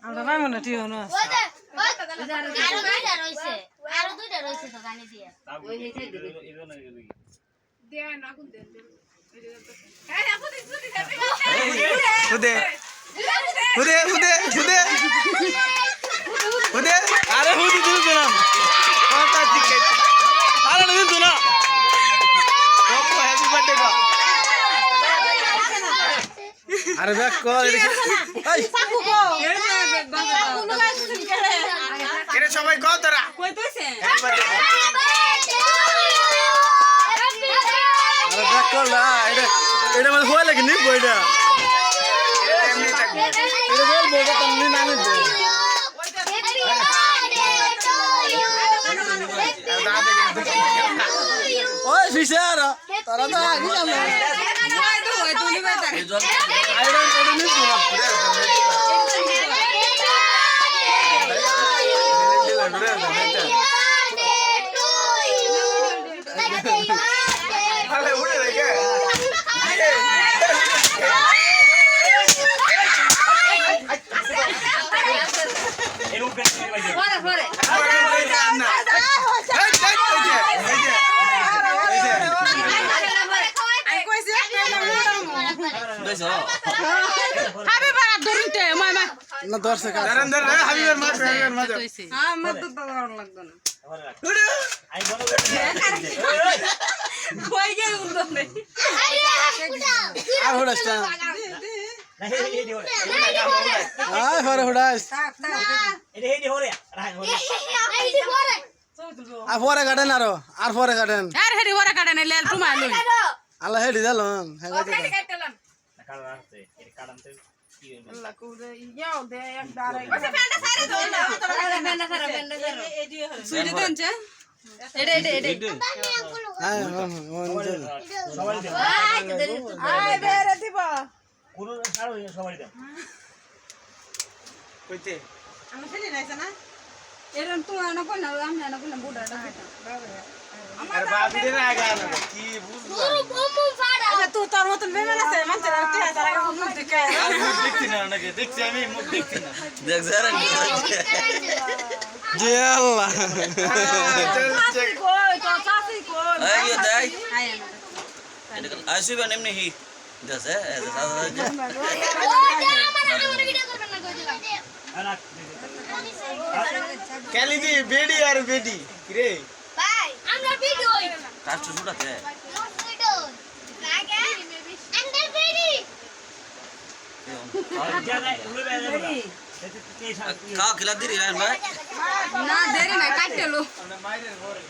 আমরা পাবো না ঠিক হলো হুদে হুদে হুদে হুদে হুদে আরে হুদে দিল না কথা ঠিক আছে আরে দিল না বাবা হ্যাপি বার্থডে গো আরে দেখ কল এই সাকু গো এরে সবাই কও তোরা কই তইছে আরে দেখ কল না এটা মধ্যে হয় লাগে নি বইটা এমনি থাকবে এটা বলবো এটা তুমি না নেবে ওই ফিশার তারা তো আগে যাবে আইরন ওটা নিস না আরে উড়ে রেখে না দর্শক ধরেন হাবিবের মা হাবিবের মা হ্যাঁ মত তো ভালো লাগতো না কই গে উঠো নেই আর হড়াসটা আয় হরে হড়াস আর পরে কাটেন আর পরে কাটেন আর হেডি ওরা কাটে না লেল তোমাই লই আল্লাহ হেডি দিলাম আল্লাহ কুরে ইয়াও দে এক দাঁড়াই ওসে ফ্যানটা সাইরে দাও না ফ্যানটা সারা সুইডে দেনছে এডে আয় সবাই দাও আয় বেরে দিব কোন ছাড়ো সবাই দাও কইতে আমি ফেলে নাইছ না এরন তুই আনা কোন না আমি আনা কোন বুড়াটা আরে বাবি দে না আগা না কি বুঝলা আচ্ছা তুই তোর মতন বেমান আছে মানুষের আর 3000 টাকা মুখ দেখে আমি মুখ দেখছি না নাকি দেখছি আমি মুখ দেখছি না দেখ যারা জি আল্লাহ চাচি কই তো চাচি কই এই দেখ আয় আসিবেন এমনি হি দেছে কেলি দি বেডি আর বেডি রে ভাই আমরা ভিডিও কাস্ট শুটাতে ভিডিও লাগে আন্ডার বেরি খাও খিলা দিরি ভাই না দেরি না কাটতে লো আমরা মাইরের ঘরে